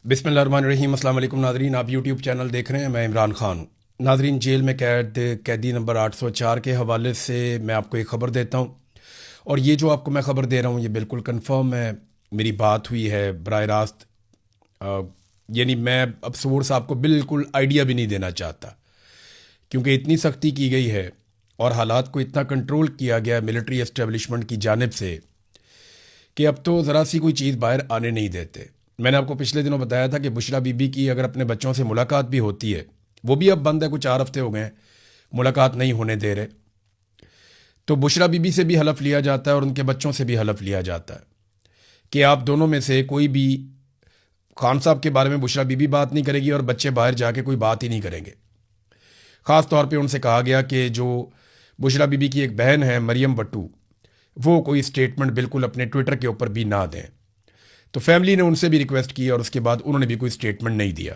बिस्मिल्लाहिर्रहमानिर्रहीम। अस्सलाम वालेकुम नाज़रीन, आप यूट्यूब चैनल देख रहे हैं। मैं इमरान खान। नाज़रीन, जेल में कैदी नंबर 804 के हवाले से मैं आपको एक ख़बर देता हूँ, और ये जो आपको मैं ख़बर दे रहा हूँ ये बिल्कुल कंफर्म है, मेरी बात हुई है बराह रास्त। यानी मैं अब सोर्स आपको बिल्कुल आइडिया भी नहीं देना चाहता, क्योंकि इतनी सख्ती की गई है और हालात को इतना कंट्रोल किया गया मिलिट्री एस्टेब्लिशमेंट की जानिब से कि अब तो ज़रा सी कोई चीज़ बाहर आने नहीं देते। मैंने आपको पिछले दिनों बताया था कि बुशरा बीबी की अगर अपने बच्चों से मुलाकात भी होती है, वो भी अब बंद है, कुछ 4 हफ्ते हो गए हैं मुलाकात नहीं होने दे रहे। तो बुशरा बीबी से भी हलफ लिया जाता है और उनके बच्चों से भी हलफ लिया जाता है कि आप दोनों में से कोई भी खान साहब के बारे में बुशरा बीबी बात नहीं करेगी और बच्चे बाहर जाके कोई बात ही नहीं करेंगे। ख़ास तौर पे उनसे कहा गया कि जो बुशरा बीबी की एक बहन है मरियम बट्टू, वो कोई स्टेटमेंट बिल्कुल अपने ट्विटर के ऊपर भी ना दें। तो फैमिली ने उनसे भी रिक्वेस्ट की और उसके बाद उन्होंने भी कोई स्टेटमेंट नहीं दिया।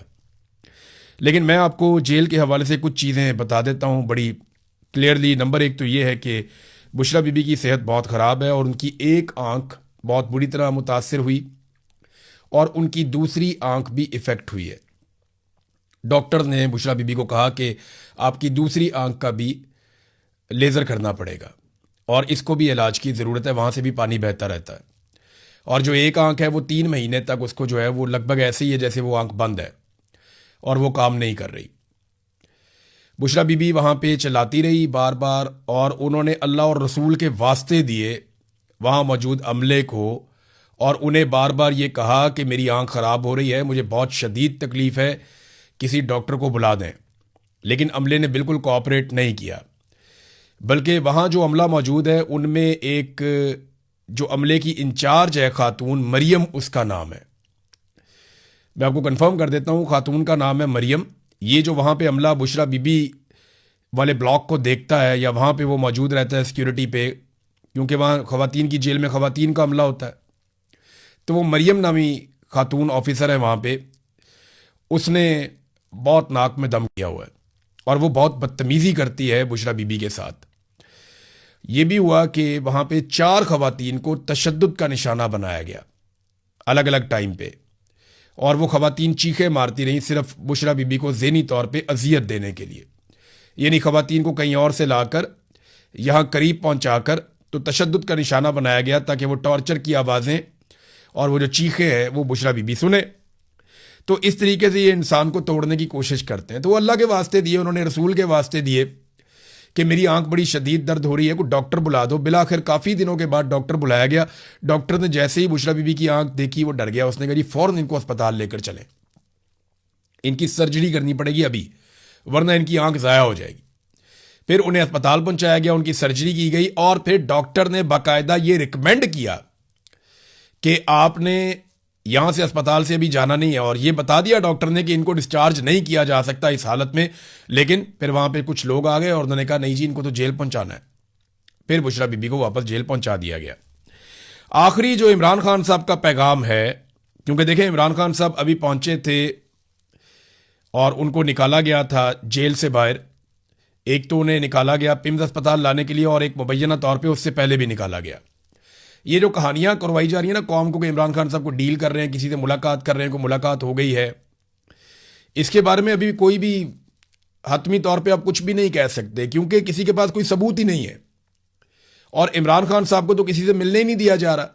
लेकिन मैं आपको जेल के हवाले से कुछ चीज़ें बता देता हूँ बड़ी क्लियरली। नंबर 1 तो ये है कि बुशरा बीबी की सेहत बहुत ख़राब है और उनकी एक आंख बहुत बुरी तरह मुतासर हुई और उनकी दूसरी आंख भी इफ़ेक्ट हुई है। डॉक्टर ने बुशरा बीबी को कहा कि आपकी दूसरी आंख का भी लेज़र करना पड़ेगा और इसको भी इलाज की ज़रूरत है, वहाँ से भी पानी बहता रहता है। और जो एक आंख है वो 3 महीने तक उसको जो है वो लगभग ऐसे ही है जैसे वो आंख बंद है और वो काम नहीं कर रही। बुशरा बीबी वहाँ पे चिल्लाती रही बार बार और उन्होंने अल्लाह और रसूल के वास्ते दिए वहाँ मौजूद अमले को, और उन्हें बार बार ये कहा कि मेरी आंख ख़राब हो रही है, मुझे बहुत शदीद तकलीफ़ है, किसी डॉक्टर को बुला दें। लेकिन अमले ने बिल्कुल कोऑपरेट नहीं किया, बल्कि वहाँ जो अमला मौजूद है उनमें एक जो अमले की इंचार्ज है खातून, मरियम उसका नाम है। मैं आपको कंफर्म कर देता हूँ, खातून का नाम है मरियम। ये जो वहाँ पे अमला बुशरा बीबी वाले ब्लॉक को देखता है या वहाँ पे वो मौजूद रहता है सिक्योरिटी पे, क्योंकि वहाँ ख़वातीन की जेल में ख़वातीन का अमला होता है, तो वो मरियम नामी खातून ऑफिसर है वहाँ पे। उसने बहुत नाक में दम किया हुआ है और वो बहुत बदतमीज़ी करती है बुशरा बीबी के साथ। ये भी हुआ कि वहाँ पे 4 ख़वातीन को तशद्दुद का निशाना बनाया गया अलग अलग टाइम पे, और वो ख़वातीन चीखें मारती रहीं सिर्फ बुशरा बीबी को ज़हनी तौर पे अजियत देने के लिए। यानी ख़वातीन को कहीं और से लाकर यहाँ करीब पहुँचाकर तो तशद्दुद का निशाना बनाया गया ताकि वो टॉर्चर की आवाज़ें और वो जो चीखें हैं वो बुशरा बीबी सुने। तो इस तरीके से ये इंसान को तोड़ने की कोशिश करते हैं। तो वो अल्लाह के वास्ते दिए, उन्होंने रसूल के वास्ते दिए कि मेरी आंख बड़ी शदीद दर्द हो रही है, कोई डॉक्टर बुला दो। बिला आखिर काफ़ी दिनों के बाद डॉक्टर बुलाया गया। डॉक्टर ने जैसे ही बुशरा बीबी की आंख देखी वो डर गया। उसने कहा जी फ़ौरन इनको अस्पताल लेकर चलें, इनकी सर्जरी करनी पड़ेगी अभी, वरना इनकी आंख ज़ाया हो जाएगी। फिर उन्हें अस्पताल पहुंचाया गया, उनकी सर्जरी की गई और फिर डॉक्टर ने बाकायदा ये रिकमेंड किया कि आपने यहां से अस्पताल से अभी जाना नहीं है, और ये बता दिया डॉक्टर ने कि इनको डिस्चार्ज नहीं किया जा सकता इस हालत में। लेकिन फिर वहां पे कुछ लोग आ गए और उन्होंने कहा नहीं जी इनको तो जेल पहुंचाना है। फिर बुशरा बीबी को वापस जेल पहुंचा दिया गया। आखिरी जो इमरान खान साहब का पैगाम है, क्योंकि देखें इमरान खान साहब अभी पहुंचे थे और उनको निकाला गया था जेल से बाहर। एक तो उन्हें निकाला गया पिम्स अस्पताल लाने के लिए और एक मुबैना तौर पर उससे पहले भी निकाला गया। ये जो कहानियां करवाई जा रही है ना कौम को कि इमरान खान साहब को डील कर रहे हैं, किसी से मुलाकात कर रहे हैं, को मुलाकात हो गई है, इसके बारे में अभी कोई भी हतमी तौर पे आप कुछ भी नहीं कह सकते, क्योंकि किसी के पास कोई सबूत ही नहीं है। और इमरान खान साहब को तो किसी से मिलने ही नहीं दिया जा रहा।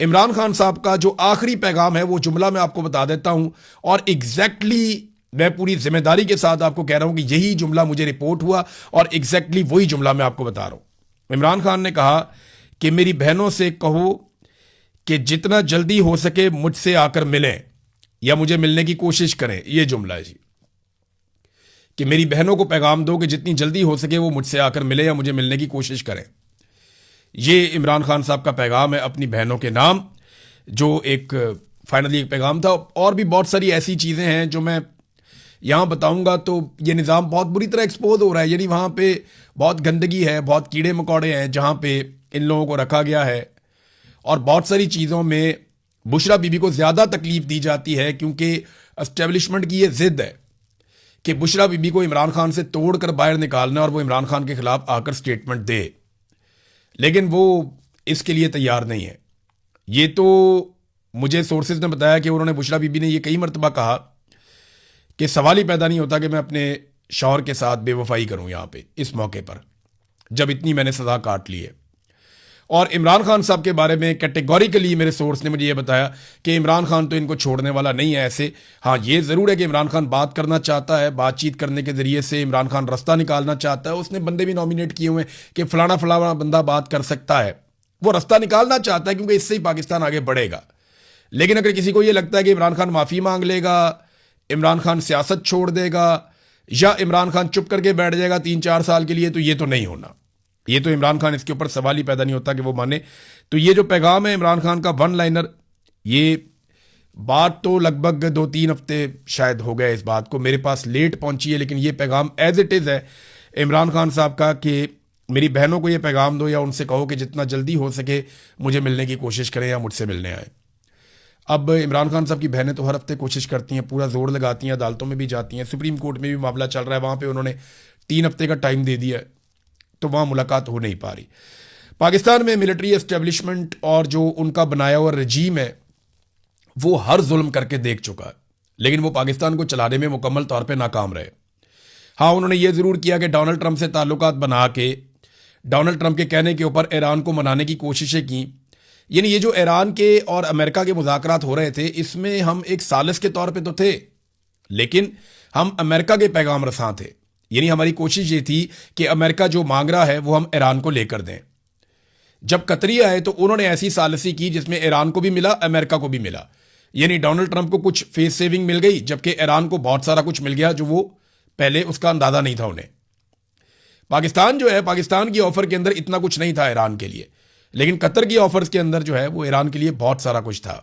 इमरान खान साहब का जो आखिरी पैगाम है वो जुमला मैं आपको बता देता हूं, और एग्जैक्टली मैं पूरी जिम्मेदारी के साथ आपको कह रहा हूं कि यही जुमला मुझे रिपोर्ट हुआ और एग्जैक्टली वही जुमला मैं आपको बता रहा हूं। इमरान खान ने कहा कि मेरी बहनों से कहो कि जितना जल्दी हो सके मुझसे आकर मिलें या मुझे मिलने की कोशिश करें। यह जुमला है जी, कि मेरी बहनों को पैगाम दो कि जितनी जल्दी हो सके वो मुझसे आकर मिले या मुझे मिलने की कोशिश करें। यह इमरान खान साहब का पैगाम है अपनी बहनों के नाम, जो एक फाइनली एक पैगाम था। और भी बहुत सारी ऐसी चीज़ें हैं जो मैं यहाँ बताऊंगा तो ये निज़ाम बहुत बुरी तरह एक्सपोज हो रहा है। यानी वहाँ पे बहुत गंदगी है, बहुत कीड़े मकोड़े हैं जहाँ पे इन लोगों को रखा गया है, और बहुत सारी चीज़ों में बुशरा बीबी को ज़्यादा तकलीफ दी जाती है, क्योंकि एस्टेब्लिशमेंट की ये ज़िद है कि बुशरा बीबी को इमरान खान से तोड़ कर बाहर निकालना और वो इमरान खान के खिलाफ आकर स्टेटमेंट दे, लेकिन वो इसके लिए तैयार नहीं है। ये तो मुझे सोर्सेज ने बताया कि उन्होंने बुशरा बीबी ने ये कई मरतबा कहा कि सवाल ही पैदा नहीं होता कि मैं अपने शौहर के साथ बेवफाई करूं यहाँ पे इस मौके पर, जब इतनी मैंने सजा काट ली है। और इमरान खान साहब के बारे में कैटेगोरिकली मेरे सोर्स ने मुझे ये बताया कि इमरान खान तो इनको छोड़ने वाला नहीं है ऐसे। हाँ, ये ज़रूर है कि इमरान खान बात करना चाहता है, बातचीत करने के ज़रिए से इमरान खान रास्ता निकालना चाहता है। उसने बंदे भी नॉमिनेट किए हुए हैं कि फलाना फलाना बंदा बात कर सकता है, वो रास्ता निकालना चाहता है क्योंकि इससे ही पाकिस्तान आगे बढ़ेगा। लेकिन अगर किसी को ये लगता है कि इमरान खान माफ़ी मांग लेगा, इमरान खान सियासत छोड़ देगा या इमरान खान चुप करके बैठ जाएगा 3-4 साल के लिए, तो ये तो नहीं होना। ये तो इमरान खान, इसके ऊपर सवाल ही पैदा नहीं होता कि वो माने। तो ये जो पैगाम है इमरान खान का वन लाइनर, ये बात तो लगभग 2-3 हफ्ते शायद हो गए इस बात को, मेरे पास लेट पहुंची है, लेकिन ये पैगाम एज इट इज़ है इमरान खान साहब का कि मेरी बहनों को ये पैगाम दो या उनसे कहो कि जितना जल्दी हो सके मुझे मिलने की कोशिश करें या मुझसे मिलने आए। अब इमरान खान साहब की बहनें तो हर हफ्ते कोशिश करती हैं, पूरा जोर लगाती हैं, अदालतों में भी जाती हैं, सुप्रीम कोर्ट में भी मामला चल रहा है, वहाँ पे उन्होंने 3 हफ्ते का टाइम दे दिया है, तो वहाँ मुलाकात हो नहीं पा रही। पाकिस्तान में मिलिट्री एस्टेब्लिशमेंट और जो उनका बनाया हुआ रजीम है वो हर जुल्म करके देख चुका है, लेकिन वो पाकिस्तान को चलाने में मुकम्मल तौर पे नाकाम रहे। हाँ, उन्होंने ये ज़रूर किया कि डोनाल्ड ट्रंप से ताल्लुकात बना के डोनाल्ड ट्रंप के कहने के ऊपर ईरान को मनाने की कोशिशें की। यानी ये जो ईरान के और अमेरिका के मुज़ाकरात हो रहे थे, इसमें हम एक सालिस के तौर पे तो थे, लेकिन हम अमेरिका के पैगाम रसां थे। यानी हमारी कोशिश ये थी कि अमेरिका जो मांग रहा है वो हम ईरान को लेकर दें। जब कतरी आए तो उन्होंने ऐसी सालिसी की जिसमें ईरान को भी मिला, अमेरिका को भी मिला। यानी डोनाल्ड ट्रंप को कुछ फेस सेविंग मिल गई, जबकि ईरान को बहुत सारा कुछ मिल गया जो वो पहले उसका अंदाजा नहीं था उन्हें। पाकिस्तान जो है, पाकिस्तान की ऑफर के अंदर इतना कुछ नहीं था ईरान के लिए, लेकिन कतर की ऑफर्स के अंदर जो है वो ईरान के लिए बहुत सारा कुछ था।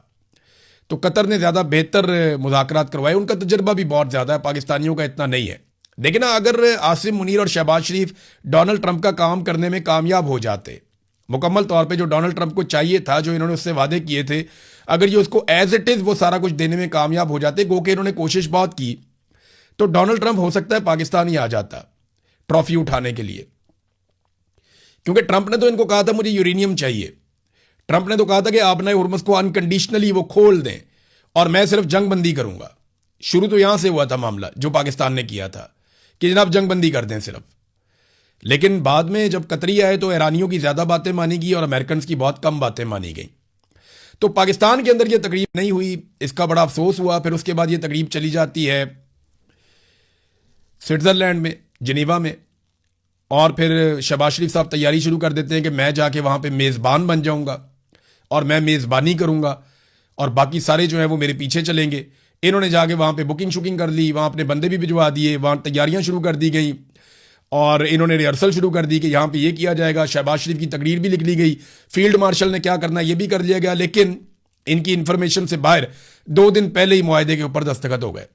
तो कतर ने ज़्यादा बेहतर मुज़ाकरात करवाए, उनका तजर्बा भी बहुत ज़्यादा है, पाकिस्तानियों का इतना नहीं है। देखिए ना, अगर आसिम मुनीर और शहबाज शरीफ डोनाल्ड ट्रंप का काम करने में कामयाब हो जाते, मुकम्मल तौर पे जो डोनाल्ड ट्रंप को चाहिए था, जो इन्होंने उससे वादे किए थे, अगर ये उसको एज इट इज़ वो सारा कुछ देने में कामयाब हो जाते, गो के इन्होंने कोशिश बहुत की, तो डोनाल्ड ट्रंप हो सकता है पाकिस्तान ही आ जाता ट्रॉफी उठाने के लिए। क्योंकि ट्रंप ने तो इनको कहा था मुझे यूरेनियम चाहिए, ट्रंप ने तो कहा था कि आप नए हुर्मुज़ को अनकंडीशनली वो खोल दें और मैं सिर्फ जंगबंदी करूंगा। शुरू तो यहां से हुआ था मामला जो पाकिस्तान ने किया था कि जनाब जंगबंदी कर दें सिर्फ, लेकिन बाद में जब कतरी आए तो ईरानियों की ज़्यादा बातें मानी गई और अमेरिकन की बहुत कम बातें मानी गई। तो पाकिस्तान के अंदर यह तकरीब नहीं हुई, इसका बड़ा अफसोस हुआ। फिर उसके बाद यह तकरीब चली जाती है स्विट्ज़रलैंड में, जिनेवा में, और फिर शहबाज शरीफ साहब तैयारी शुरू कर देते हैं कि मैं जाके वहाँ पे मेज़बान बन जाऊँगा और मैं मेज़बानी करूँगा और बाकी सारे जो हैं वो मेरे पीछे चलेंगे। इन्होंने जाके वहाँ पे बुकिंग शुकिंग कर ली, वहाँ अपने बंदे भी भिजवा दिए, वहाँ तैयारियाँ शुरू कर दी गई और इन्होंने रिहर्सल शुरू कर दी कि यहाँ पे ये किया जाएगा। शहबाज शरीफ की तकरीर भी लिख ली गई, फील्ड मार्शल ने क्या करना ये भी कर लिया गया, लेकिन इनकी इंफॉर्मेशन से बाहर 2 दिन पहले ही मुआहदे के ऊपर दस्तखत हो गए।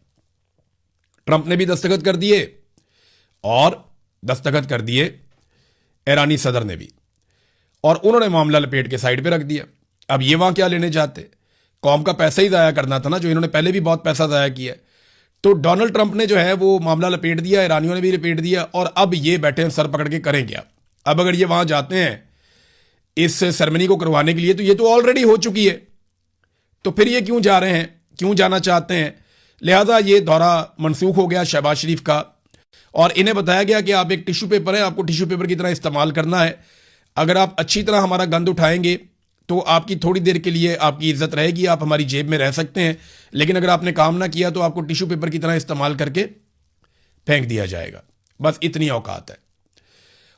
ट्रंप ने भी दस्तखत कर दिए और दस्तखत कर दिए ईरानी सदर ने भी, और उन्होंने मामला लपेट के साइड पे रख दिया। अब ये वहाँ क्या लेने चाहते, कौम का पैसा ही ज़ाया करना था ना, जो इन्होंने पहले भी बहुत पैसा ज़ाया किया। तो डोनाल्ड ट्रंप ने जो है वो मामला लपेट दिया, ईरानियों ने भी लपेट दिया, और अब ये बैठे हैं सर पकड़ के करें क्या। अब अगर ये वहाँ जाते हैं इस सेरेमनी को करवाने के लिए, तो ये तो ऑलरेडी हो चुकी है, तो फिर ये क्यों जा रहे हैं, क्यों जाना चाहते हैं। लिहाजा ये दौरा मनसूख हो गया शहबाज शरीफ का, और इन्हें बताया गया कि आप एक टिश्यू पेपर है, आपको टिश्यू पेपर की तरह इस्तेमाल करना है। अगर आप अच्छी तरह हमारा गंद उठाएंगे तो आपकी थोड़ी देर के लिए आपकी इज्जत रहेगी, आप हमारी जेब में रह सकते हैं, लेकिन अगर आपने काम ना किया तो आपको टिश्यू पेपर की तरह इस्तेमाल करके फेंक दिया जाएगा। बस इतनी औकात है।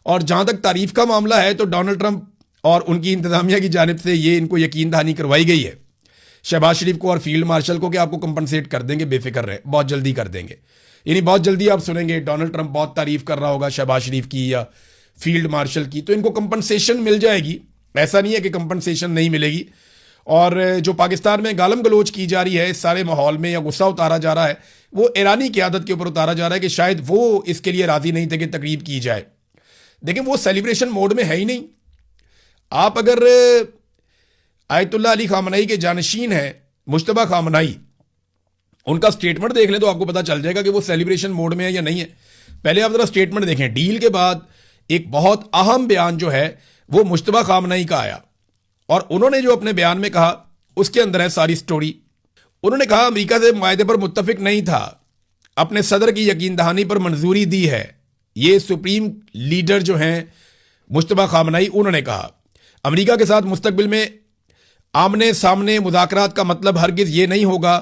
और जहां तक तारीफ का मामला है तो डोनाल्ड ट्रंप और उनकी इंतजामिया की जानिब से ये इनको यकीन दहानी करवाई गई है शहबाज शरीफ को और फील्ड मार्शल को कि आपको कंपनसेट कर देंगे, बेफिक्र रहे, बहुत जल्दी कर देंगे। यानी बहुत जल्दी आप सुनेंगे डोनाल्ड ट्रंप बहुत तारीफ कर रहा होगा शहबाज शरीफ की या फील्ड मार्शल की, तो इनको कंपनसेशन मिल जाएगी। ऐसा नहीं है कि कंपनसेशन नहीं मिलेगी। और जो पाकिस्तान में गालम गलोच की जा रही है इस सारे माहौल में, या गुस्सा उतारा जा रहा है, वो ईरानी क़यादत के ऊपर उतारा जा रहा है कि शायद वो इसके लिए राजी नहीं थे कि तकरीब की जाए। देखिए वो सेलिब्रेशन मोड में है ही नहीं। आप अगर आयतुल्लाह अली खामनई के जानशीन हैं मुश्तबा खामनई, उनका स्टेटमेंट देख लें तो आपको पता चल जाएगा कि वो सेलिब्रेशन मोड में है या नहीं है। पहले आप जरा स्टेटमेंट देखें। डील के बाद एक बहुत अहम बयान जो है वो मुश्तबा खामनई का आया, और उन्होंने जो अपने बयान में कहा उसके अंदर है सारी स्टोरी। उन्होंने कहा अमेरिका से मुआहदे पर मुत्तफिक नहीं था, अपने सदर की यकीन दहानी पर मंजूरी दी है। ये सुप्रीम लीडर जो हैं मुश्तबा खामनाई, उन्होंने कहा अमेरिका के साथ मुस्तकबिल में आमने सामने मुज़ाकरात का मतलब हरगिज़ ये नहीं होगा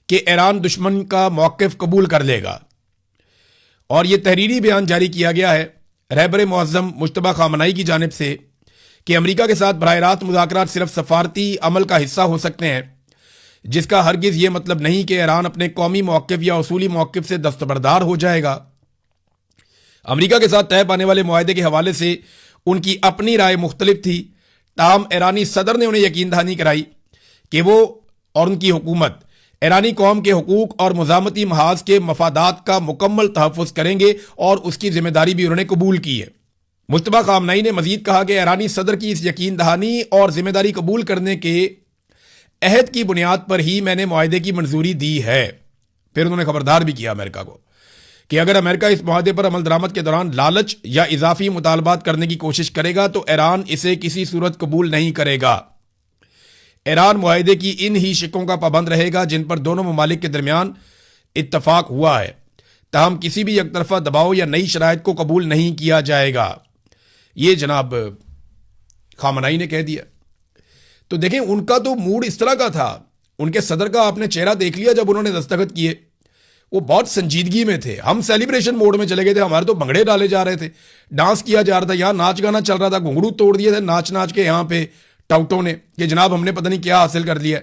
कि ईरान दुश्मन का मौक़िफ़ कबूल कर लेगा। और ये तहरीरी बयान जारी किया गया है रहबर मुअज़्ज़म मुश्तबा खामनाई की जानिब से कि अमेरिका के साथ बराह रास्त मुज़ाकरात सिर्फ सफारती अमल का हिस्सा हो सकते हैं, जिसका हरगिज़ ये मतलब नहीं कि ईरान अपने कौमी मौक़िफ़ या उसूली मौक़िफ़ से दस्तबरदार हो जाएगा। अमेरिका के साथ तय पाने वाले मुआहदे के हवाले से उनकी अपनी राय मुख्तलिफ थी, ताहम ईरानी सदर ने उन्हें यकीन दहानी कराई कि वो और उनकी हुकूमत ईरानी कौम के हुकूक और मुज़ामती महाज के मफादात का मुकम्मल तहफ़्फ़ुज़ करेंगे और उसकी जिम्मेदारी भी उन्होंने कबूल की है। मुश्तबा खामनाई ने मजीद कहा कि ईरानी सदर की इस यकीन दहानी और जिम्मेदारी कबूल करने के अहद की बुनियाद पर ही मैंने मुआहदे की मंजूरी दी है। फिर उन्होंने खबरदार भी किया अमेरिका को कि अगर अमेरिका इस मुआहदे पर अमल दरामद के दौरान लालच या इजाफी मुतालबात करने की कोशिश करेगा तो ईरान इसे किसी सूरत कबूल नहीं करेगा। ईरान मुआहदे की इन ही शिकों का पाबंद रहेगा जिन पर दोनों ममालिक के दरमियान इत्तफाक हुआ है, ताहम किसी भी एकतरफा दबाव या नई शराइत को कबूल नहीं किया जाएगा। ये जनाब खामनाई ने कह दिया। तो देखें, उनका तो मूड इस तरह का था, उनके सदर का आपने चेहरा देख लिया जब उन्होंने दस्तखत किए, वो बहुत संजीदगी में थे। हम सेलिब्रेशन मोड में चले गए थे, हमारे तो भंगड़े डाले जा रहे थे, डांस किया जा रहा था, यहाँ नाच गाना चल रहा था, घुंघरू तोड़ दिए थे नाच नाच के यहाँ पे टाउटों ने कि जनाब हमने पता नहीं क्या हासिल कर लिया।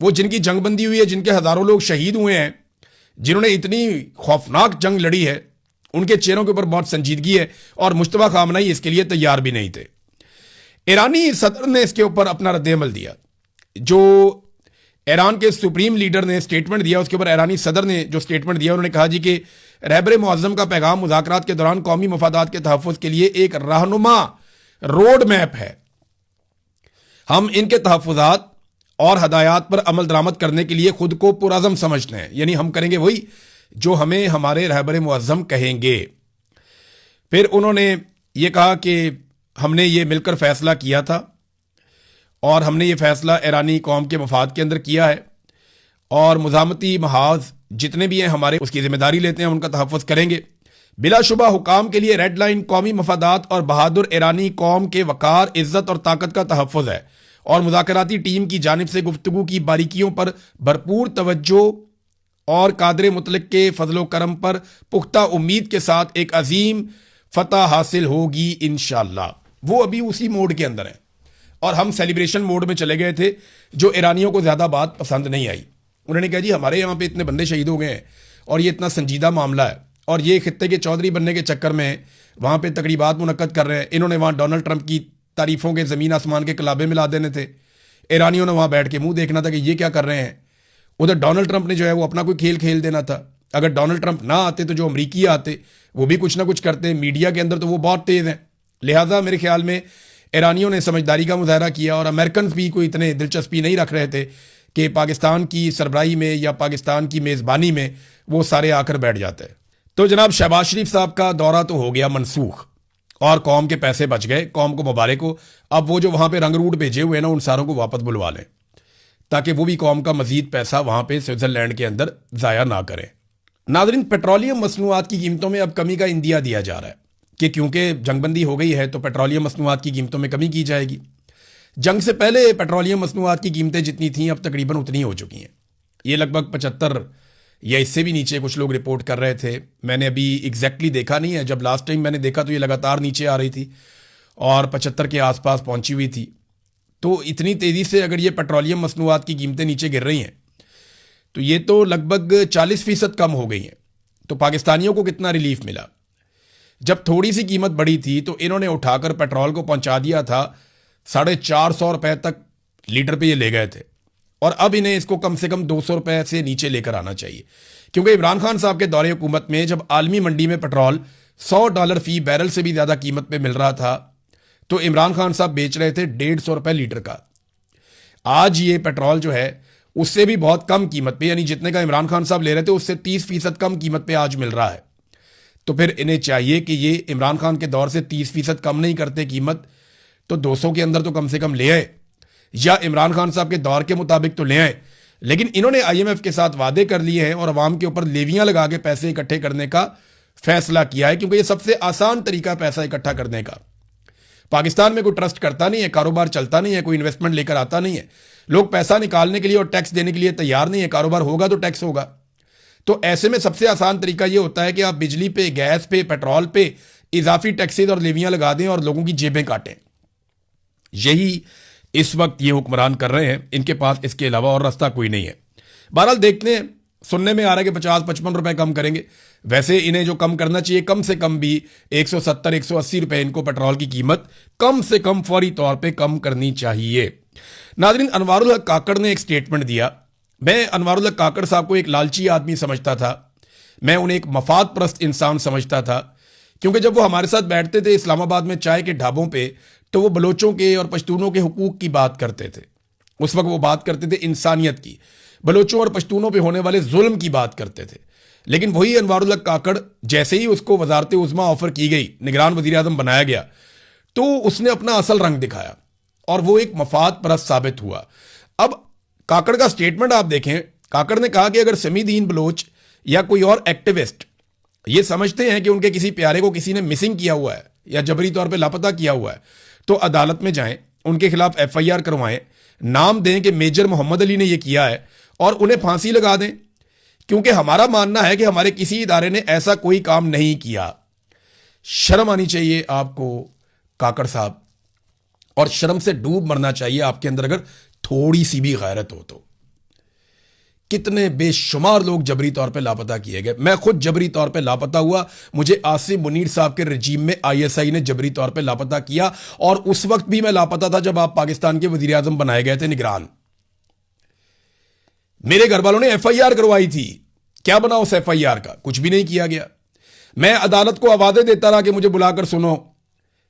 वो जिनकी जंगबंदी हुई है, जिनके हजारों लोग शहीद हुए हैं, जिन्होंने इतनी खौफनाक जंग लड़ी है, उनके चेहरों के ऊपर बहुत संजीदगी है और मुश्तबा खामनाई इसके लिए तैयार भी नहीं थे। ईरानी सदर ने इसके ऊपर अपना रद्द-ए-अमल दिया। जो ईरान के सुप्रीम लीडर ने स्टेटमेंट दिया, उसके ऊपर ईरानी सदर ने जो स्टेटमेंट दिया, उन्होंने कहा जी कि रहबर मुअज़्ज़म का पैगाम मुज़ाकरात के दौरान कौमी मफादात के तहफ़्फ़ुज़ के लिए एक रहनुमा रोड मैप है। हम इनके तहफ़्फ़ुज़ात और हदायत पर अमल दरामद करने के लिए खुद को पुरअज़म समझते हैं, यानी हम करेंगे वही जो हमें हमारे रहबर मुअज़्ज़म कहेंगे। फिर उन्होंने ये कहा कि हमने ये मिलकर फैसला किया था और हमने ये फैसला ईरानी कौम के मफाद के अंदर किया है और मुज़ामती महाज जितने भी हैं हमारे, उसकी जिम्मेदारी लेते हैं, उनका तहफ़्फ़ुज़ करेंगे। बिलाशुबा हुकाम के लिए रेड लाइन कौमी मफादात और बहादुर ईरानी कौम के वकार, इज्जत और ताकत का तहफ़्फ़ुज़ है और मुज़ाकराती टीम की जानिब से गुफ्तगू की बारीकियों पर भरपूर तवज्जो और कादर मुतलक के फजलो करम पर पुख्ता उम्मीद के साथ एक अजीम फतह हासिल होगी इंशाअल्लाह। वो अभी उसी मोड के अंदर है और हम सेलिब्रेशन मोड में चले गए थे, जो ईरानियों को ज़्यादा बात पसंद नहीं आई। उन्होंने कहा जी हमारे यहाँ पे इतने बंदे शहीद हो गए हैं और ये इतना संजीदा मामला है और ये खित्ते के चौधरी बनने के चक्कर में वहाँ पे तकरीबात मुनक्कद कर रहे हैं। इन्होंने वहाँ डोनाल्ड ट्रंप की तारीफ़ों के ज़मीन आसमान के कलाबे मिला देने थे। ईरानियों ने वहाँ बैठ के मुँह देखना था कि ये क्या कर रहे हैं। उधर डोनाल्ड ट्रंप ने जो है वो अपना कोई खेल खेल देना था। अगर डोनाल्ड ट्रंप ना आते तो जो अमरीकी आते वो भी कुछ ना कुछ करते। मीडिया के अंदर तो वो बहुत तेज़ हैं, लिहाजा मेरे ख्याल में ईरानियों ने समझदारी का मुजाहरा किया और अमेरिकन भी कोई इतने दिलचस्पी नहीं रख रहे थे कि पाकिस्तान की सरबराही में या पाकिस्तान की मेज़बानी में वो सारे आकर बैठ जाते। तो जनाब शहबाज शरीफ साहब का दौरा तो हो गया मनसूख और कौम के पैसे बच गए, कौम को मुबारक हो। अब वो जो वहाँ पे रंग रूट भेजे हुए ना, उन सारों को वापस बुलवा लें ताकि वो भी कौम का मजीद पैसा वहाँ पे स्विट्ज़रलैंड के अंदर ज़ाया ना करें। नाज़रीन, पेट्रोलियम मसनूआत की कीमतों में अब कमी का इंदिया दिया जा रहा है कि क्योंकि जंगबंदी हो गई है तो पेट्रोलियम मसनूआत की कीमतों में कमी की जाएगी। जंग से पहले पेट्रोलियम मसनूआत की कीमतें जितनी थीं अब तकरीबन उतनी हो चुकी हैं। ये लगभग 75 या इससे भी नीचे कुछ लोग रिपोर्ट कर रहे थे। मैंने अभी एग्जैक्टली देखा नहीं है, जब लास्ट टाइम मैंने देखा तो ये लगातार नीचे आ रही थी और 75 के आसपास पहुंची हुई थी। तो इतनी तेज़ी से अगर ये पेट्रोलियम मसनूआत की कीमतें नीचे गिर रही हैं तो ये तो लगभग 40% कम हो गई हैं। तो पाकिस्तानियों को कितना रिलीफ मिला। जब थोड़ी सी कीमत बढ़ी थी तो इन्होंने उठाकर पेट्रोल को पहुंचा दिया था 450 रुपए तक लीटर पे ये ले गए थे और अब इन्हें इसको कम से कम 200 रुपए से नीचे लेकर आना चाहिए, क्योंकि इमरान खान साहब के दौरे हुकूमत में जब आलमी मंडी में पेट्रोल $100 फी बैरल से भी ज़्यादा कीमत पे मिल रहा था तो इमरान खान साहब बेच रहे थे 150 रुपए लीटर का। आज ये पेट्रोल जो है उससे भी बहुत कम कीमत पे, यानी जितने का इमरान खान साहब ले रहे थे उससे 30% कम कीमत पे आज मिल रहा है। तो फिर इन्हें चाहिए कि ये इमरान खान के दौर से 30% कम नहीं करते कीमत, तो 200 के अंदर तो कम से कम ले आए। या इमरान खान साहब के दौर के मुताबिक तो ले आए, लेकिन इन्होंने आईएमएफ के साथ वादे कर लिए हैं और अवाम के ऊपर लेवियां लगा के पैसे इकट्ठे करने का फैसला किया है, क्योंकि ये सबसे आसान तरीका पैसा इकट्ठा करने का। पाकिस्तान में कोई ट्रस्ट करता नहीं है, कारोबार चलता नहीं है, कोई इन्वेस्टमेंट लेकर आता नहीं है, लोग पैसा निकालने के लिए और टैक्स देने के लिए तैयार नहीं है। कारोबार होगा तो टैक्स होगा। तो ऐसे में सबसे आसान तरीका यह होता है कि आप बिजली पे, गैस पे, पेट्रोल पे इजाफी टैक्सेज और लेवियां लगा दें और लोगों की जेबें काटें। यही इस वक्त ये हुक्मरान कर रहे हैं, इनके पास इसके अलावा और रास्ता कोई नहीं है। बहरहाल देखते हैं, सुनने में आ रहा है कि 50-55 रुपए कम करेंगे। वैसे इन्हें जो कम करना चाहिए, कम से कम भी 170-180 रुपए इनको पेट्रोल की कीमत कम से कम फौरी तौर पे कम करनी चाहिए। नाज़रीन, अनवारुल हक काकड़ ने एक स्टेटमेंट दिया। मैं अनवारुल हक काकड़ साहब को एक लालची आदमी समझता था, मैं उन्हें एक मफाद परस्त इंसान समझता था, क्योंकि जब वो हमारे साथ बैठते थे इस्लामाबाद में चाय के ढाबों पे, तो वो बलोचों के और पश्तूनों के हुकूक की बात करते थे। उस वक्त वो बात करते थे इंसानियत की, बलोचों और पश्तूनों पे होने वाले जुल्म की बात करते थे। लेकिन वही अनवारुल हक काकड़, जैसे ही उसको वजारत उज़्मा ऑफर की गई, निगरान वज़ीर आज़म बनाया गया, तो उसने अपना असल रंग दिखाया और वो एक मफाद परस्त साबित हुआ। अब काकड़ का स्टेटमेंट आप देखें, काकड़ ने कहा कि अगर समीदीन बलोच या कोई और एक्टिविस्ट ये समझते हैं कि उनके किसी प्यारे को किसी ने मिसिंग किया हुआ है या जबरी तौर पे लापता किया हुआ है, तो अदालत में जाएं, उनके खिलाफ एफआईआर करवाएं, नाम दें कि मेजर मोहम्मद अली ने यह किया है और उन्हें फांसी लगा दें। क्योंकि हमारा मानना है कि हमारे किसी इदारे ने ऐसा कोई काम नहीं किया। शर्म आनी चाहिए आपको काकड़ साहब, और शर्म से डूब मरना चाहिए आपके अंदर अगर थोड़ी सी भी गैरत हो तो। कितने बेशुमार लोग जबरी तौर पे लापता किए गए। मैं खुद जबरी तौर पे लापता हुआ, मुझे आसिम मुनीर साहब के रजीम में आईएसआई ने जबरी तौर पे लापता किया, और उस वक्त भी मैं लापता था जब आप पाकिस्तान के वजीर आजम बनाए गए थे निगरान। मेरे घर वालों ने एफआईआर करवाई थी, क्या बना उस एफआईआर का? कुछ भी नहीं किया गया। मैं अदालत को आवाज़ें देता रहा कि मुझे बुलाकर सुनो,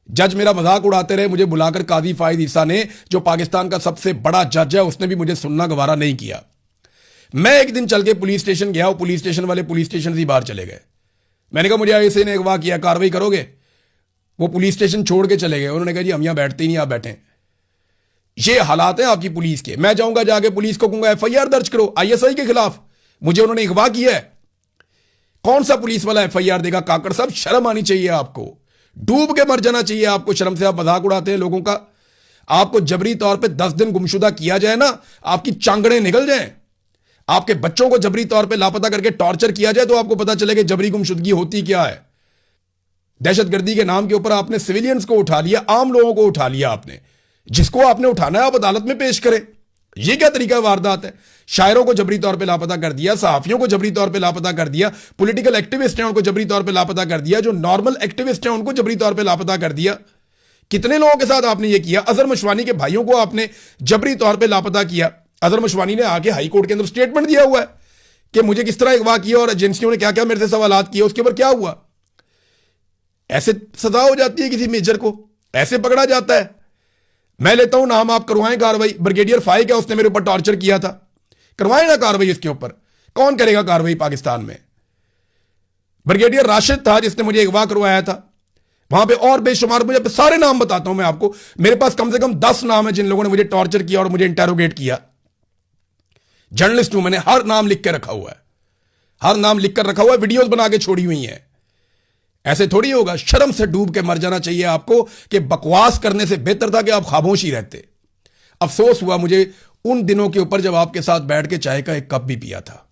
जज मेरा मजाक उड़ाते रहे। मुझे बुलाकर काजी फायद ईसा ने, जो पाकिस्तान का सबसे बड़ा जज है, उसने भी मुझे सुनना गवारा नहीं किया। मैं एक दिन चल के पुलिस स्टेशन गया, वो पुलिस स्टेशन वाले पुलिस स्टेशन से बाहर चले गए। मैंने कहा मुझे ऐसे ने अगवा किया, कार्रवाई करोगे? वो पुलिस स्टेशन छोड़ के चले गए। उन्होंने कहा जी हम यहां बैठते ही नहीं, आप बैठे। ये हालात हैं आपकी पुलिस के। मैं जाऊंगा जाके पुलिस को कहूंगा एफआईआर दर्ज करो आईएसआई के खिलाफ, मुझे उन्होंने अगवा किया है। कौन सा पुलिस वाला एफआईआर देगा? काकड़ साहब, शर्म आनी चाहिए आपको, डूब के मर जाना चाहिए आपको शर्म से। आप मजाक उड़ाते हैं लोगों का। आपको जबरी तौर पे 10 दिन गुमशुदा किया जाए ना, आपकी चांगड़ें निकल जाएं। आपके बच्चों को जबरी तौर पे लापता करके टॉर्चर किया जाए तो आपको पता चले कि जबरी गुमशुदगी होती क्या है। दहशतगर्दी के नाम के ऊपर आपने सिविलियंस को उठा लिया, आम लोगों को उठा लिया आपने। जिसको आपने उठाना है आप अदालत में पेश करें। यह क्या तरीका वारदात है? शायरों को जबरी तौर पे लापता कर दिया, सहाफियों को जबरी तौर पे लापता कर दिया, पॉलिटिकल एक्टिविस्ट हैं उनको जबरी तौर पे लापता कर दिया, जो नॉर्मल एक्टिविस्ट हैं उनको जबरी तौर पे लापता कर दिया। कितने लोगों के साथ आपने ये किया? अजहर मशवानी के भाइयों को आपने जबरी तौर पे लापता किया। अजहर मशवानी ने आके हाई कोर्ट के अंदर स्टेटमेंट दिया हुआ है कि मुझे किस तरह अगवा किया और एजेंसियों ने क्या क्या मेरे से सवालात किए, उसके ऊपर क्या हुआ। ऐसे सजा हो जाती है किसी मेजर को? ऐसे पकड़ा जाता है? मैं लेता हूं नाम, आप करवाएं कार्रवाई। ब्रिगेडियर फाइक है, उसने मेरे ऊपर टॉर्चर किया था, करवाएं ना कार्रवाई इसके ऊपर। कौन करेगा कार्रवाई पाकिस्तान में? ब्रिगेडियर राशिद था जिसने मुझे अगवा करवाया था। वहां पे और बेशुमार, मुझे सारे नाम बताता हूं मैं आपको। मेरे पास कम से कम 10 नाम है जिन लोगों ने मुझे टॉर्चर किया और मुझे इंटेरोगेट किया। जर्नलिस्ट हूं, मैंने हर नाम लिख के रखा हुआ है, हर नाम लिख कर रखा हुआ है, वीडियोस बना के छोड़ी हुई है। ऐसे थोड़ी होगा। शर्म से डूब के मर जाना चाहिए आपको कि बकवास करने से बेहतर था कि आप खामोश ही रहते। अफसोस हुआ मुझे उन दिनों के ऊपर जब आपके साथ बैठ के चाय का एक कप भी पिया था,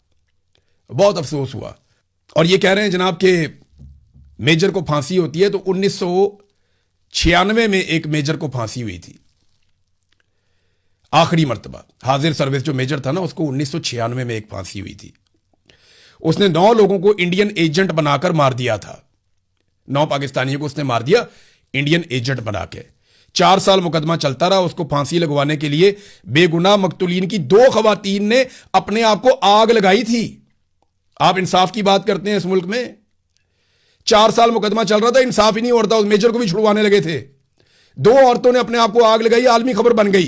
बहुत अफसोस हुआ। और ये कह रहे हैं जनाब के मेजर को फांसी होती है, तो 1996 में एक मेजर को फांसी हुई थी आखिरी मर्तबा। हाजिर सर्विस जो मेजर था ना, उसको 1996 में एक फांसी हुई थी। उसने 9 लोगों को इंडियन एजेंट बनाकर मार दिया था। 9 पाकिस्तानियों को उसने मार दिया इंडियन एजेंट बना के। 4 साल मुकदमा चलता रहा। उसको फांसी लगवाने के लिए बेगुनाह मकतूलीन की 2 खवातीन ने अपने आप को आग लगाई थी। आप इंसाफ की बात करते हैं इस मुल्क में? 4 साल मुकदमा चल रहा था, इंसाफ ही नहीं होता। उस मेजर को भी छुड़वाने लगे थे। 2 औरतों ने अपने आप को आग लगाई, आलमी खबर बन गई,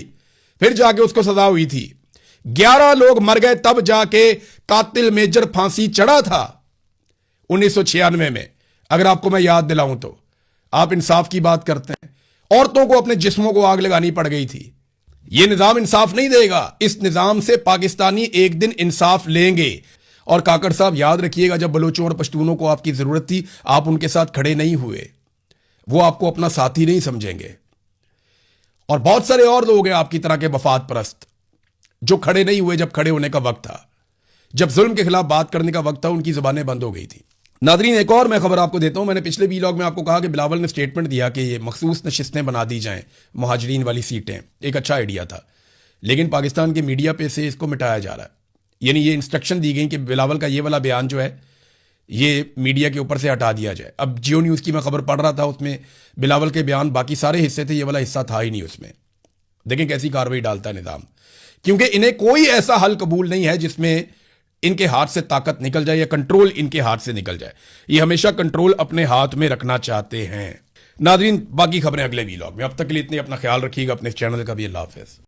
फिर जाके उसको सजा हुई थी। 11 लोग मर गए, तब जाके कातिल मेजर फांसी चढ़ा था 1996 में। अगर आपको मैं याद दिलाऊं तो आप इंसाफ की बात करते हैं। औरतों को अपने जिस्मों को आग लगानी पड़ गई थी। ये निजाम इंसाफ नहीं देगा। इस निजाम से पाकिस्तानी एक दिन इंसाफ लेंगे। और काकड़ साहब याद रखिएगा, जब बलोचों और पश्तूनों को आपकी जरूरत थी, आप उनके साथ खड़े नहीं हुए। वो आपको अपना साथी नहीं समझेंगे। और बहुत सारे और लोग हैं आपकी तरह के वफाद परस्त जो खड़े नहीं हुए जब खड़े होने का वक्त था। जब जुल्म के खिलाफ बात करने का वक्त था, उनकी जुबानें बंद हो गई थी। नादरीन, एक और मैं खबर आपको देता हूं। मैंने पिछले वीलॉग में आपको कहा कि बिलावल ने स्टेटमेंट दिया कि ये मखसूस नशिस्तें बना दी जाएं, मुहाजिरीन वाली सीटें। एक अच्छा आइडिया था, लेकिन पाकिस्तान के मीडिया पे से इसको मिटाया जा रहा है। यानी ये इंस्ट्रक्शन दी गई कि बिलावल का ये वाला बयान जो है ये मीडिया के ऊपर से हटा दिया जाए। अब जियो न्यूज़ की मैं खबर पढ़ रहा था, उसमें बिलावल के बयान बाकी सारे हिस्से थे, ये वाला हिस्सा था ही नहीं उसमें। देखें कैसी कार्रवाई डालता है निज़ाम, क्योंकि इन्हें कोई ऐसा हल कबूल नहीं है जिसमें इनके हाथ से ताकत निकल जाए या कंट्रोल इनके हाथ से निकल जाए। ये हमेशा कंट्रोल अपने हाथ में रखना चाहते हैं। नादरीन, बाकी खबरें अगले वीलॉग में। अब तक के लिए इतने, अपना ख्याल रखिएगा, अपने चैनल का भी। अल्लाह हाफ़िज़।